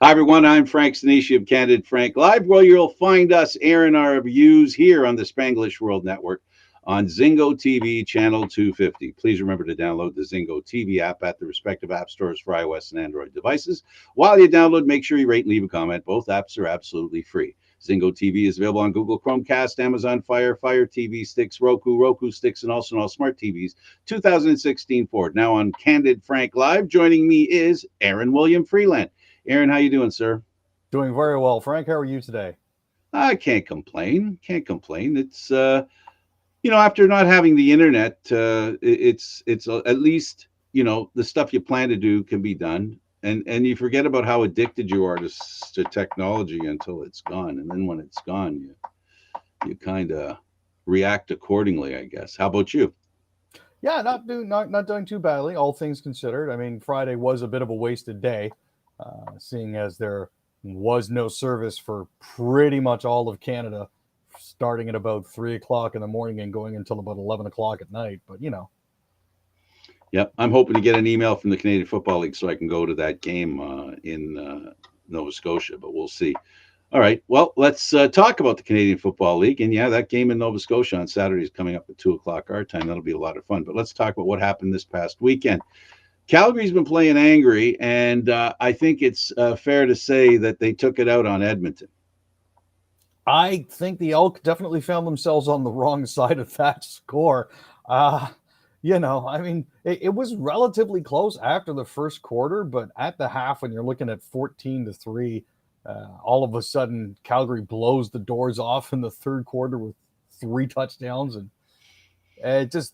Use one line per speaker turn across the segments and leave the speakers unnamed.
Hi, everyone. I'm Frank Stanisci of Candid Frank Live, where you'll find us airing our views here on the Spanglish World Network on Zingo TV channel 250. Please remember to download the Zingo TV app at the respective app stores for iOS and Android devices. While you download, make sure you rate and leave a comment. Both apps are absolutely free. Zingo TV is available on Google Chromecast, Amazon Fire, Fire TV sticks, Roku sticks, and also on all smart TVs 2016 forward. Now on Candid Frank Live, joining me is Aaron William Freeland. Aaron, how you doing, sir?
Doing very well. Frank, how are you today?
I can't complain. Can't complain. It's after not having the internet, it's at least the stuff you plan to do can be done, and you forget about how addicted you are to technology until it's gone, and then when it's gone, you kind of react accordingly, I guess. How about you?
Yeah, not doing too badly, all things considered. I mean, Friday was a bit of a wasted day, seeing as there was no service for pretty much all of Canada, starting at about 3 o'clock in the morning and going until about 11 o'clock at night. But
Yep, I'm hoping to get an email from the Canadian Football League so I can go to that game in Nova Scotia, but we'll see. All right, well, let's talk about the Canadian Football League. And yeah, that game in Nova Scotia on Saturday is coming up at 2 o'clock our time. That'll be a lot of fun. But let's talk about what happened this past weekend. Calgary's been playing angry, and I think it's fair to say that they took it out on Edmonton.
I think the Elk definitely found themselves on the wrong side of that score. I mean, it was relatively close after the first quarter, but at the half, when you're looking at 14-3, all of a sudden Calgary blows the doors off in the third quarter with 3 touchdowns, and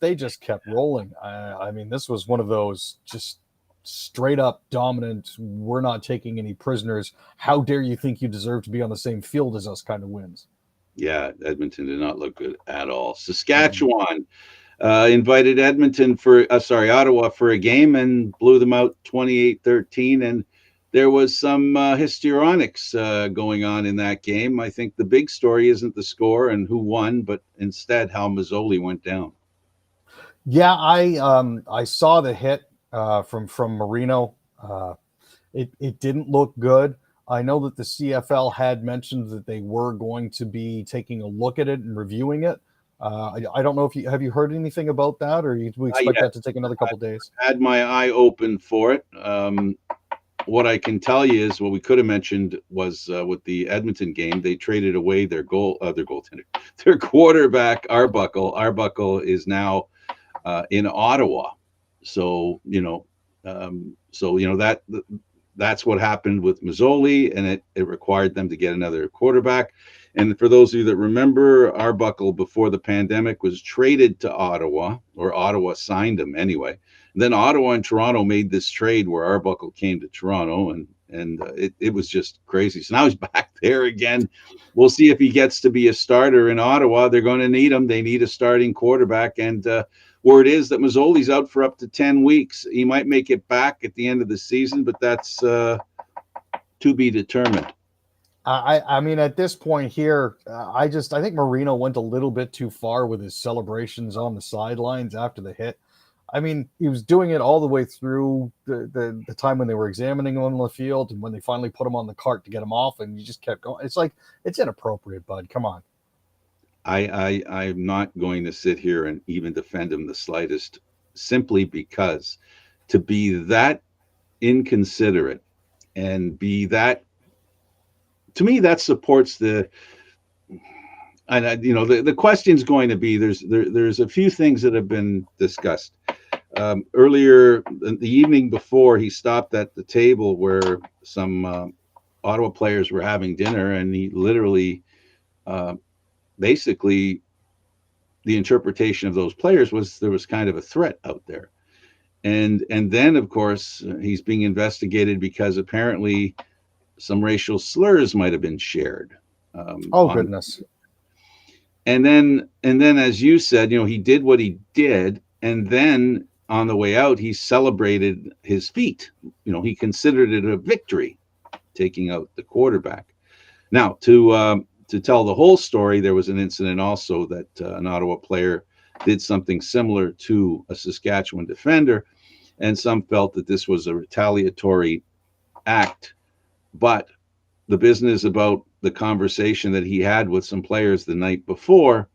they just kept rolling. I mean, this was one of those just straight up dominant, we're not taking any prisoners, how dare you think you deserve to be on the same field as us kind of wins.
Yeah, Edmonton did not look good at all. Saskatchewan invited Ottawa for a game and blew them out 28-13. And there was some histrionics going on in that game. I think the big story isn't the score and who won, but instead how Mazzoli went down.
Yeah, I saw the hit from Marino. It didn't look good. I know that the CFL had mentioned that they were going to be taking a look at it and reviewing it. I don't know if you have heard anything about that, or we expect that to take another couple of days.
I had my eye open for it. What I can tell you is what we could have mentioned was with the Edmonton game, they traded away their goaltender, their quarterback Arbuckle. Arbuckle is now in Ottawa, so that's what happened with Mazzoli, and it required them to get another quarterback. And for those of you that remember, Arbuckle before the pandemic was traded to Ottawa, or Ottawa signed him anyway. And then Ottawa and Toronto made this trade where Arbuckle came to Toronto, and it was just crazy. So now he's back there again. We'll see if he gets to be a starter in Ottawa. They're going to need him. They need a starting quarterback, and word is that Mazzoli's out for up to 10 weeks. He might make it back at the end of the season, but that's to be determined.
I mean, at this point here, I think Marino went a little bit too far with his celebrations on the sidelines after the hit. I mean, he was doing it all the way through the time when they were examining him on the field, and when they finally put him on the cart to get him off, and you just kept going. It's like, it's inappropriate, bud. Come on.
I'm not going to sit here and even defend him the slightest, simply because to be that inconsiderate and be that, to me, that supports the question's going to be, there's a few things that have been discussed. Earlier the evening before, he stopped at the table where some Ottawa players were having dinner, and he literally basically, the interpretation of those players was there was kind of a threat out there. And then, of course, he's being investigated because apparently some racial slurs might have been shared.
Goodness.
And then, as you said, he did what he did. And then on the way out, he celebrated his feat. He considered it a victory, taking out the quarterback. Now, to tell the whole story, there was an incident also that an Ottawa player did something similar to a Saskatchewan defender, and some felt that this was a retaliatory act but the business about the conversation that he had with some players the night before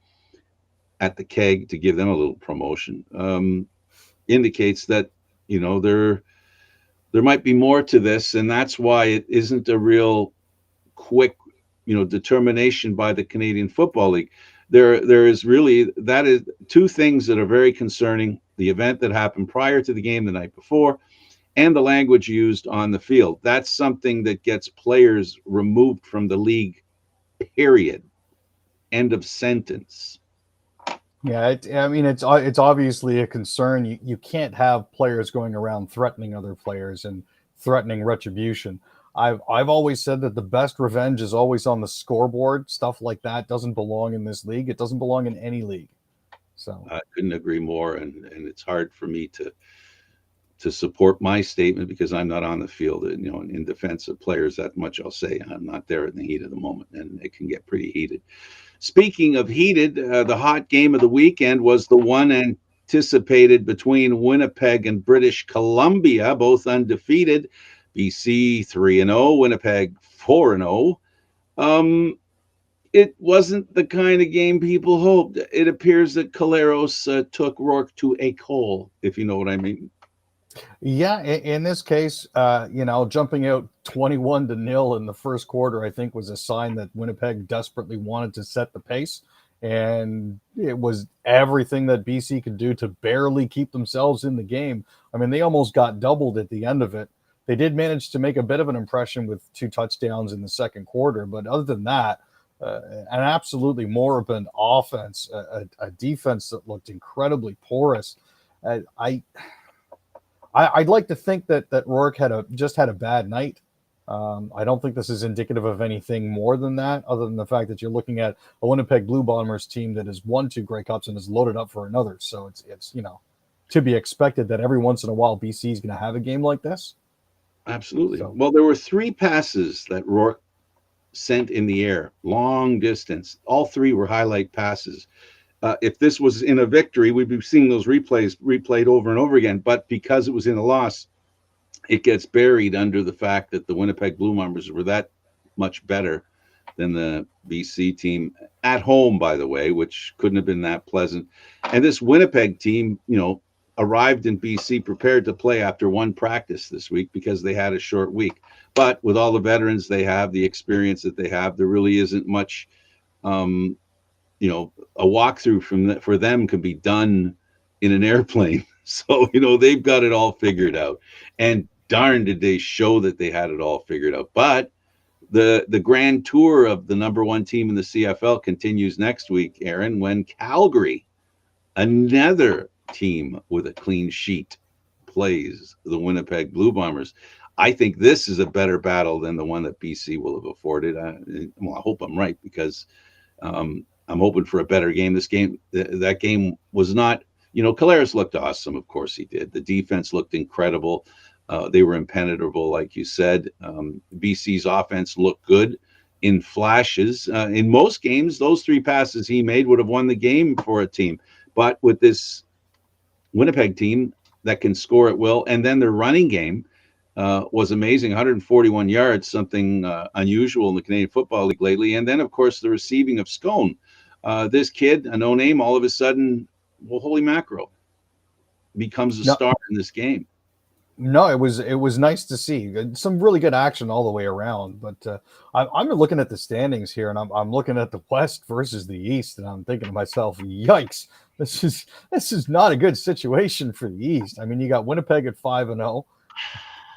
at the keg to give them a little promotion indicates that there might be more to this, and that's why it isn't a real quick determination by the Canadian Football League. There is really that is two things that are very concerning: the event that happened prior to the game the night before, and the language used on the field. That's something that gets players removed from the league. Period. End of sentence.
Yeah, I mean, it's obviously a concern. You can't have players going around threatening other players and threatening retribution. I've always said that the best revenge is always on the scoreboard. Stuff like that doesn't belong in this league. It doesn't belong in any league. So
I couldn't agree more, and it's hard for me to support my statement because I'm not on the field. And, in defense of players, that much I'll say. I'm not there in the heat of the moment, and it can get pretty heated. Speaking of heated, the hot game of the weekend was the one anticipated between Winnipeg and British Columbia, both undefeated. BC 3-0, Winnipeg 4-0. It wasn't the kind of game people hoped. It appears that Caleros took Rourke to a coal, if you know what I mean.
yeah, in this case, jumping out 21-0 in the first quarter, I think was a sign that Winnipeg desperately wanted to set the pace. And it was everything that BC could do to barely keep themselves in the game. I mean, they almost got doubled at the end of it. They did manage to make a bit of an impression with 2 touchdowns in the second quarter. But other than that, an absolutely moribund offense, a defense that looked incredibly porous. I'd like to think that Rourke just had a bad night. I don't think this is indicative of anything more than that, other than the fact that you're looking at a Winnipeg Blue Bombers team that has won 2 Grey Cups and is loaded up for another. So it's to be expected that every once in a while BC is going to have a game like this.
Absolutely.
So,
Well, there were 3 passes that Rourke sent in the air, long distance. All 3 were highlight passes. If this was in a victory, we'd be seeing those replays replayed over and over again. But because it was in a loss, it gets buried under the fact that the Winnipeg Blue Bombers were that much better than the BC team at home, by the way, which couldn't have been that pleasant. And this Winnipeg team, arrived in BC prepared to play after one practice this week because they had a short week. But with all the veterans they have, the experience that they have, there really isn't much, a walkthrough for them can be done in an airplane. So, they've got it all figured out. And darn, did they show that they had it all figured out. But the grand tour of the number 1 team in the CFL continues next week, Aaron, when Calgary, another team with a clean sheet, plays the Winnipeg Blue Bombers. I think this is a better battle than the one that BC will have afforded. I hope I'm right because I'm hoping for a better game. That game was not, Caleros looked awesome. Of course he did. The defense looked incredible. They were impenetrable, like you said. BC's offense looked good in flashes. In most games, those 3 passes he made would have won the game for a team. But with this Winnipeg team that can score at will, and then their running game was amazing, 141 yards, something unusual in the Canadian Football League lately. And then, of course, the receiving of Scone. This kid, a no-name, all of a sudden, well, holy mackerel, becomes a star in this game.
No, it was nice to see some really good action all the way around. But I'm looking at the standings here, and I'm looking at the West versus the East, and I'm thinking to myself, "Yikes! This is not a good situation for the East." I mean, you got Winnipeg at 5-0,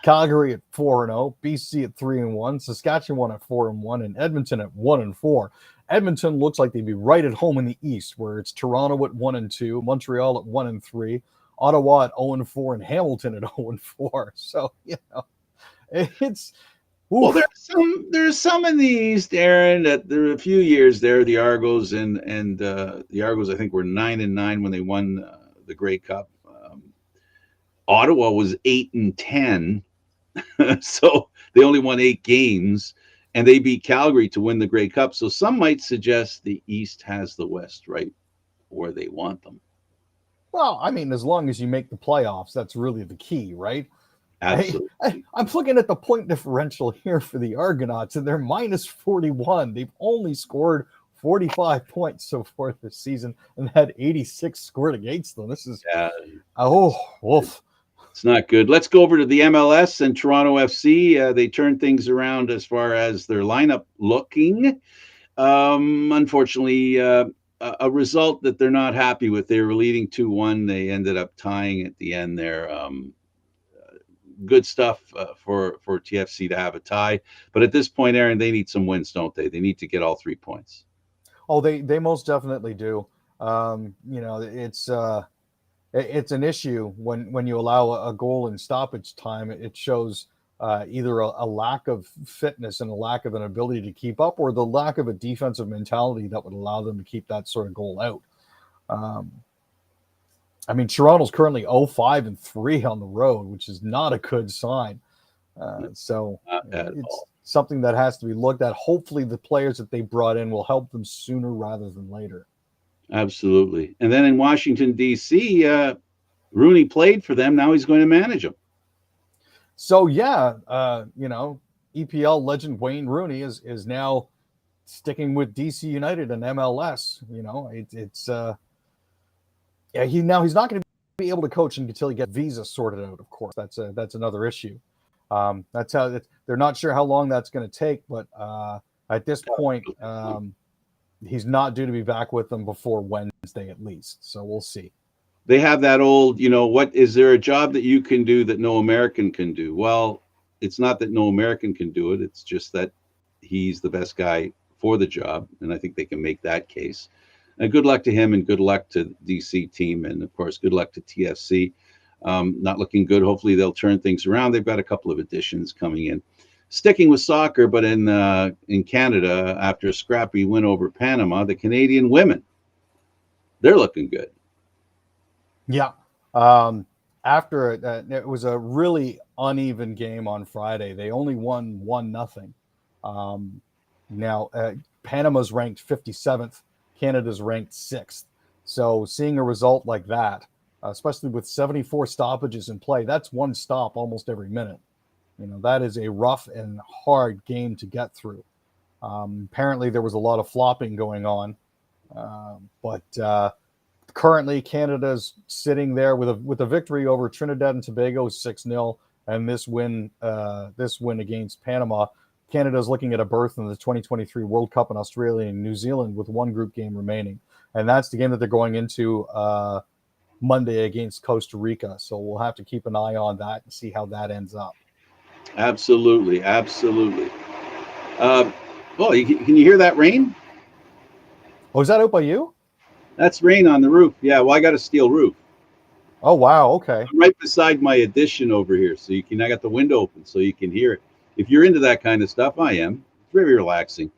Calgary at 4-0, BC at 3-1, Saskatchewan at 4-1, and Edmonton at 1-4. Edmonton looks like they'd be right at home in the East, where it's Toronto at 1-2, Montreal at 1-3. Ottawa at 0-4 and Hamilton at 0-4. So, it's
well, there's some in the East, Aaron, that there are a few years there, the Argos and the Argos, I think, were 9-9 when they won the Grey Cup. Ottawa was 8-10, so they only won 8 games, and they beat Calgary to win the Grey Cup. So some might suggest the East has the West right where they want them.
Well, I mean, as long as you make the playoffs, that's really the key, right?
Absolutely.
I'm looking at the point differential here for the Argonauts, and they're minus 41. They've only scored 45 points so far this season and had 86 scored against them. This is,
Yeah,
oh, wolf.
it's not good. Let's go over to the MLS and Toronto FC. They turned things around as far as their lineup looking. Unfortunately, a result that they're not happy with. They were leading 2-1. They ended up tying at the end there. Good stuff for TFC to have a tie. But at this point, Aaron, they need some wins, don't they? They need to get all 3 points.
Oh, they most definitely do. It's an issue when you allow a goal in stoppage time. It shows either a lack of fitness and a lack of an ability to keep up, or the lack of a defensive mentality that would allow them to keep that sort of goal out. Toronto's currently 0-5-3 on the road, which is not a good sign. So it's something that has to be looked at. Hopefully the players that they brought in will help them sooner rather than later.
Absolutely. And then in Washington, D.C., Rooney played for them. Now he's going to manage them.
So, EPL legend Wayne Rooney is now sticking with DC United and MLS. He's not going to be able to coach until he gets visa sorted out. Of course, that's another issue. That's how they're not sure how long that's going to take, but at this point, he's not due to be back with them before Wednesday at least. So we'll see.
They have that old, what is there a job that you can do that no American can do? Well, it's not that no American can do it. It's just that he's the best guy for the job. And I think they can make that case. And good luck to him and good luck to the DC team. And of course, good luck to TFC. Not looking good. Hopefully they'll turn things around. They've got a couple of additions coming in. Sticking with soccer, but in Canada, after a scrappy win over Panama, the Canadian women, they're looking good.
Yeah. After it was a really uneven game on Friday. They only won 1-0. Now, Panama's ranked 57th. Canada's ranked 6th. So seeing a result like that, especially with 74 stoppages in play, that's one stop almost every minute. That is a rough and hard game to get through. Apparently there was a lot of flopping going on. But currently Canada's sitting there with a victory over Trinidad and Tobago 6-0, and this win against Panama. Canada's looking at a berth in the 2023 World Cup in Australia and New Zealand with one group game remaining. And that's the game that they're going into Monday against Costa Rica. So we'll have to keep an eye on that and see how that ends up.
Absolutely. Can you hear that rain?
Oh, is that out by you?
That's rain on the roof. Yeah, well, I got a steel roof.
Oh, wow. Okay.
I'm right beside my addition over here, so I got the window open so you can hear it. If you're into that kind of stuff, I am. It's very relaxing.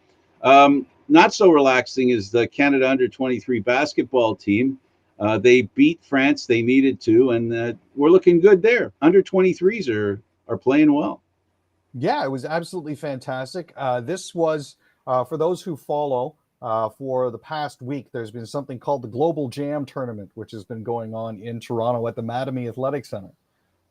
Not so relaxing is the Canada under-23 basketball team. They beat France. They needed to, and we're looking good there. Under-23s are playing well.
Yeah, it was absolutely fantastic. This was, for those who follow, for the past week, there's been something called the Global Jam Tournament, which has been going on in Toronto at the Mattamy Athletic Center.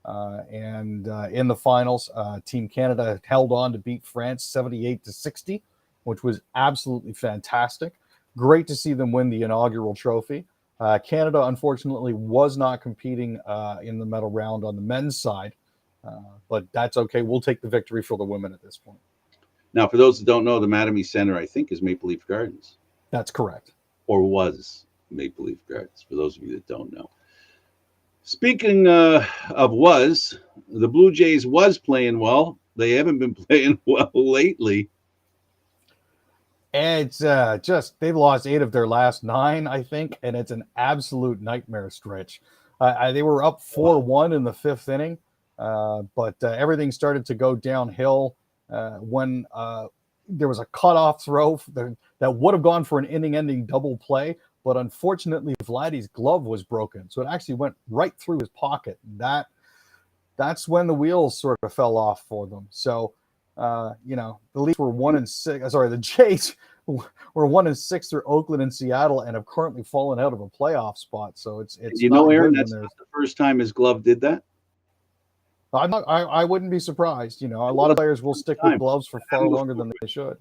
And in the finals, Team Canada held on to beat France 78-60, which was absolutely fantastic. Great to see them win the inaugural trophy. Canada, unfortunately, was not competing in the medal round on the men's side, but that's okay. We'll take the victory for the women at this point.
Now, for those that don't know, the Mattamy Center, I think, is Maple Leaf Gardens.
That's correct.
Or was Maple Leaf Gardens, for those of you that don't know. Speaking of the Blue Jays was playing well. They haven't been playing well lately.
It's they've lost 8 of their last 9, I think, and it's an absolute nightmare stretch. They were up 4-1 in the 5th inning, but everything started to go downhill when there was a cutoff throw that would have gone for an inning-ending double play. But unfortunately, Vladdy's glove was broken, so it actually went right through his pocket. That's when the wheels sort of fell off for them. So, the Leafs were 1-6. Sorry, the Jays were 1-6 through Oakland and Seattle, and have currently fallen out of a playoff spot. So it's
Aaron, that's not the first time his glove did that.
I wouldn't be surprised. A lot of players will stick with gloves for far longer than they should.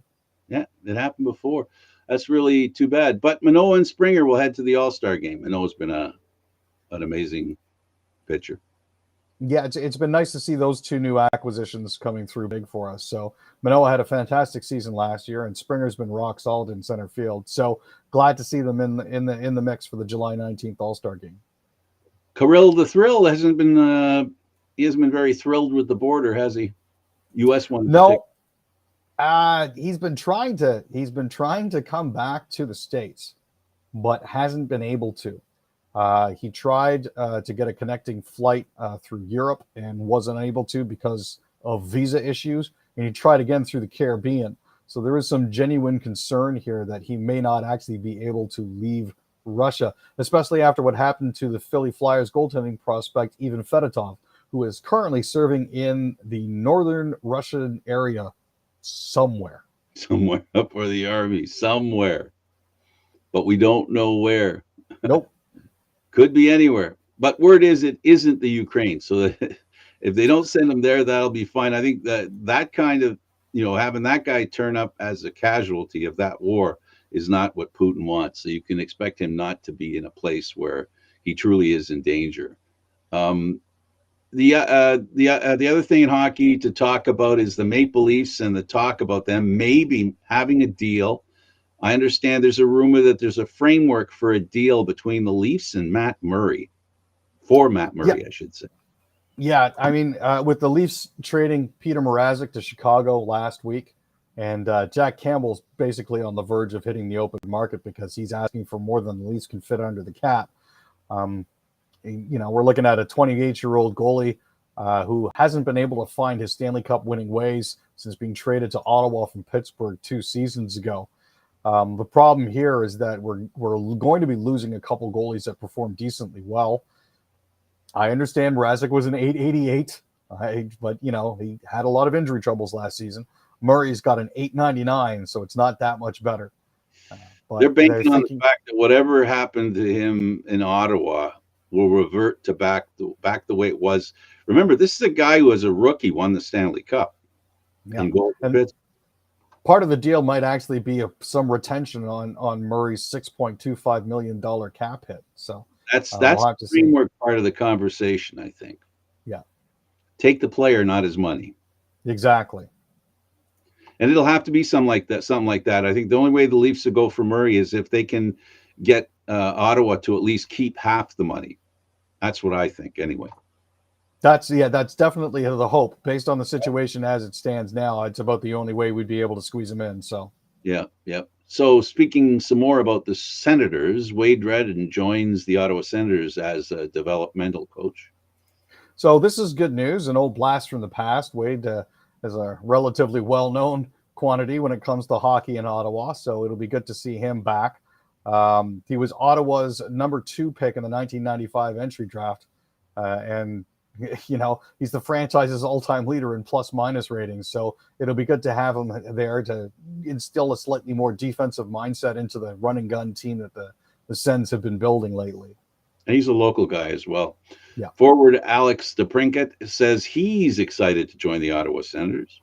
Yeah, it happened before. That's really too bad. But Manoah and Springer will head to the All-Star game. Manoah's been an amazing pitcher.
Yeah, it's been nice to see those two new acquisitions coming through big for us. So Manoah had a fantastic season last year, and Springer's been rock solid in center field. So glad to see them in the mix for the July 19th All-Star game.
Kirill the Thrill hasn't been he hasn't been very thrilled with the border, has he? U.S. one.
No, he's been trying to come back to the States, but hasn't been able to. He tried to get a connecting flight through Europe and wasn't able to because of visa issues. And he tried again through the Caribbean. So there is some genuine concern here that he may not actually be able to leave Russia, especially after what happened to the Philly Flyers goaltending prospect, Ivan Fedotov, who is currently serving in the northern Russian area somewhere.
Somewhere up for the Army, somewhere. But we don't know where.
Nope.
Could be anywhere. But word is it isn't the Ukraine. So that if they don't send him there, that'll be fine. I think that kind of, having that guy turn up as a casualty of that war is not what Putin wants. So you can expect him not to be in a place where he truly is in danger. The other thing in hockey to talk about is the Maple Leafs and the talk about them maybe having a deal. I understand there's a rumor that there's a framework for a deal between the Leafs and Matt Murray, for Matt Murray, yeah. I should say.
Yeah, I mean, with the Leafs trading Peter Mrazek to Chicago last week, and Jack Campbell's basically on the verge of hitting the open market because he's asking for more than the Leafs can fit under the cap. We're looking at a 28-year-old goalie who hasn't been able to find his Stanley Cup winning ways since being traded to Ottawa from Pittsburgh 2 seasons ago. The problem here is that we're going to be losing a couple goalies that perform decently well. I understand Mrazek was an 888, but he had a lot of injury troubles last season. Murray's got an 899, so it's not that much better.
But they're banking on the fact that whatever happened to him in Ottawa will revert to back the way it was. Remember, this is a guy who, as a rookie, won the Stanley Cup.
Yeah. And part of the deal might actually be some retention on Murray's $6.25 million cap hit. So
that's the framework part of the conversation, I think.
Yeah.
Take the player, not his money.
Exactly.
And it'll have to be something like that. I think the only way the Leafs will go for Murray is if they can get Ottawa to at least keep half the money. That's what I think, anyway.
That's definitely the hope. Based on the situation as it stands now, it's about the only way we'd be able to squeeze them in. So
yeah. So speaking some more about the Senators, Wade Redden joins the Ottawa Senators as a developmental coach.
So this is good news. An old blast from the past. Wade is a relatively well-known quantity when it comes to hockey in Ottawa. So it'll be good to see him back. He was Ottawa's number 2 pick in the 1995 entry draft. And he's the franchise's all-time leader in plus-minus ratings. So it'll be good to have him there to instill a slightly more defensive mindset into the run-and-gun team that the Sens have been building lately.
And he's a local guy as well.
Yeah.
Forward Alex DePrinket says he's excited to join the Ottawa Senators.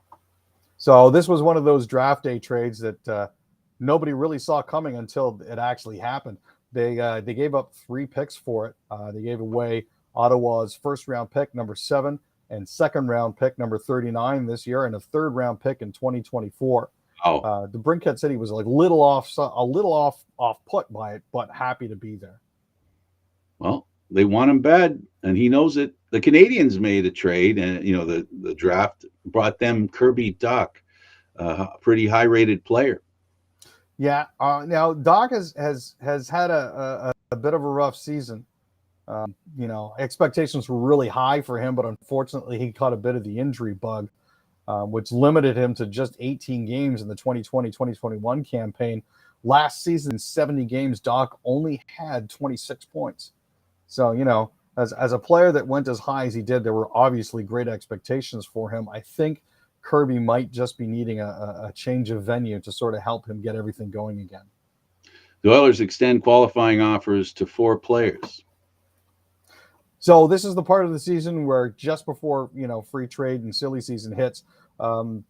So this was one of those draft day trades that nobody really saw coming until it actually happened. They gave up 3 picks for it. They gave away Ottawa's first-round pick, number 7, and second-round pick, number 39 this year, and a third-round pick in 2024.
Oh.
DeBrincat said he was a little off put by it, but happy to be there.
Well, they want him bad, and he knows it. The Canadians made a trade, and the draft brought them Kirby Dach, a pretty high-rated player.
Yeah. Now Dach has had a bit of a rough season. Expectations were really high for him, but unfortunately he caught a bit of the injury bug, which limited him to just 18 games in the 2020-2021 campaign. Last season, 70 games, Dach only had 26 points. So, as a player that went as high as he did, there were obviously great expectations for him. I think Kirby might just be needing a change of venue to sort of help him get everything going again.
The Oilers extend qualifying offers to 4 players.
So this is the part of the season where just before free trade and silly season hits,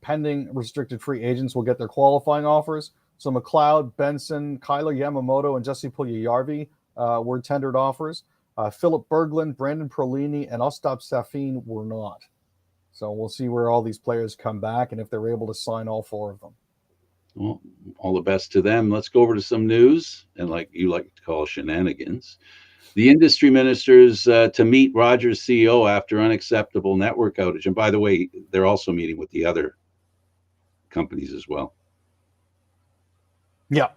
pending restricted free agents will get their qualifying offers. So McLeod, Benson, Kyler Yamamoto, and Jesse Puljujarvi were tendered offers. Philip Berglund, Brandon Prolini, and Ostap Safin were not. So we'll see where all these players come back and if they're able to sign all four of them.
Well, all the best to them. Let's go over to some news, and like you like to call shenanigans. The industry ministers to meet Rogers CEO after unacceptable network outage. And by the way, they're also meeting with the other companies as well.
Yeah.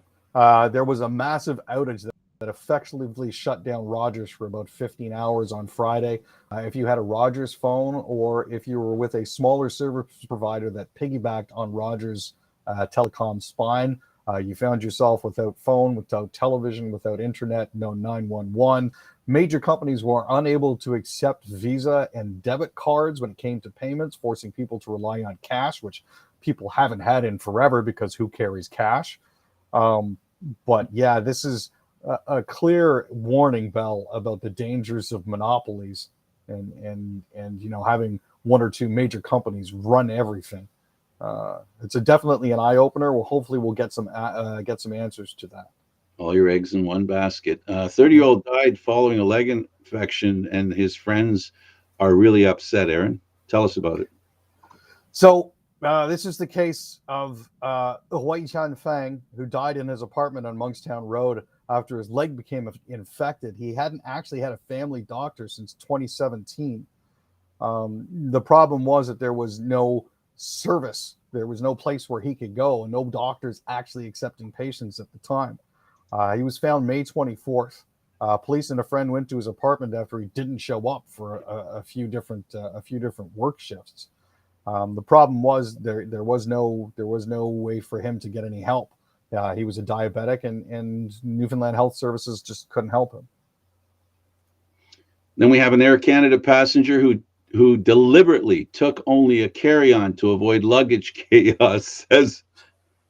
There was a massive outage that effectively shut down Rogers for about 15 hours on Friday. If you had a Rogers phone or if you were with a smaller service provider that piggybacked on Rogers telecom spine, you found yourself without phone, without television, without internet, no 911. Major companies were unable to accept Visa and debit cards when it came to payments, forcing people to rely on cash, which people haven't had in forever because who carries cash? But yeah, this is a clear warning bell about the dangers of monopolies and having one or two major companies run everything. It's definitely an eye opener. Well, hopefully we'll get some answers to that.
All your eggs in one basket. 30-year-old died following a leg infection, and his friends are really upset. Aaron, tell us about it.
So this is the case of Hui Chan Fang, who died in his apartment on Monkstown Road after his leg became infected. He hadn't actually had a family doctor since 2017. The problem was that there was no service. There was no place where he could go, and no doctors actually accepting patients at the time. He was found May 24th. Police and a friend went to his apartment after he didn't show up for a few different work shifts. The problem was there was no way for him to get any help. He was a diabetic, and Newfoundland Health Services just couldn't help him.
Then we have an Air Canada passenger who deliberately took only a carry-on to avoid luggage chaos. Says,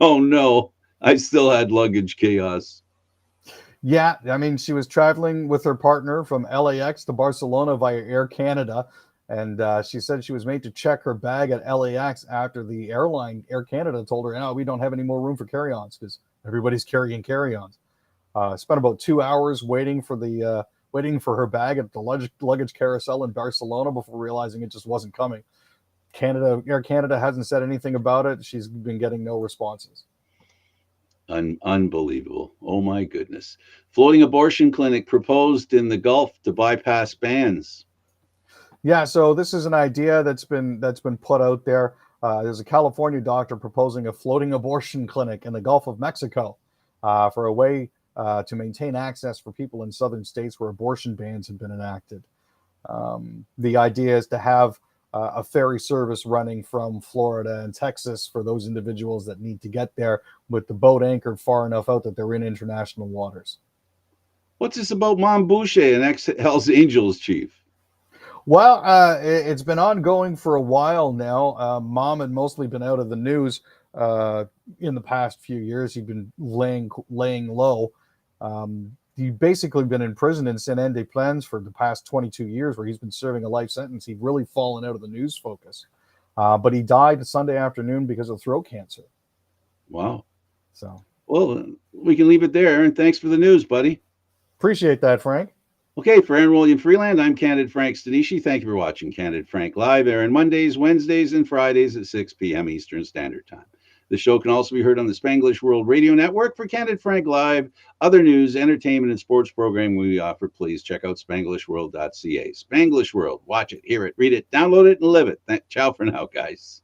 "Oh no, I still had luggage chaos."
Yeah, I mean, she was traveling with her partner from LAX to Barcelona via Air Canada, and she said she was made to check her bag at LAX after the airline, Air Canada, told her, "No, we don't have any more room for carry-ons because everybody's carrying carry-ons." Spent about 2 hours waiting for her bag at the luggage carousel in Barcelona before realizing it just wasn't coming. Air Canada hasn't said anything about it. She's been getting no responses.
Unbelievable. Oh my goodness. Floating abortion clinic proposed in the Gulf to bypass bans.
Yeah, so this is an idea that's been put out there. There's a California doctor proposing a floating abortion clinic in the Gulf of Mexico for a way to maintain access for people in southern states where abortion bans have been enacted. The idea is to have a ferry service running from Florida and Texas for those individuals that need to get there with the boat anchored far enough out that they're in international waters.
What's this about Mom Boucher, an ex-Hells Angels chief?
Well, it's been ongoing for a while now. Mom had mostly been out of the news in the past few years. He'd been laying low. He'd basically been in prison in Saint-Anne-des-Plaines for the past 22 years, where he's been serving a life sentence. He'd really fallen out of the news focus. But he died Sunday afternoon because of throat cancer.
Wow.
So,
well, we can leave it there. Aaron, thanks for the news, buddy.
Appreciate that, Frank.
Okay, for Aaron William Freeland, I'm Candid Frank Stanisci. Thank you for watching Candid Frank Live, airing Mondays, Wednesdays, and Fridays at 6 p.m. Eastern Standard Time. The show can also be heard on the Spanglish World Radio Network. For Candid Frank Live, other news, entertainment, and sports programming we offer, please check out SpanglishWorld.ca. Spanglish World. Watch it, hear it, read it, download it, and live it. Ciao for now, guys.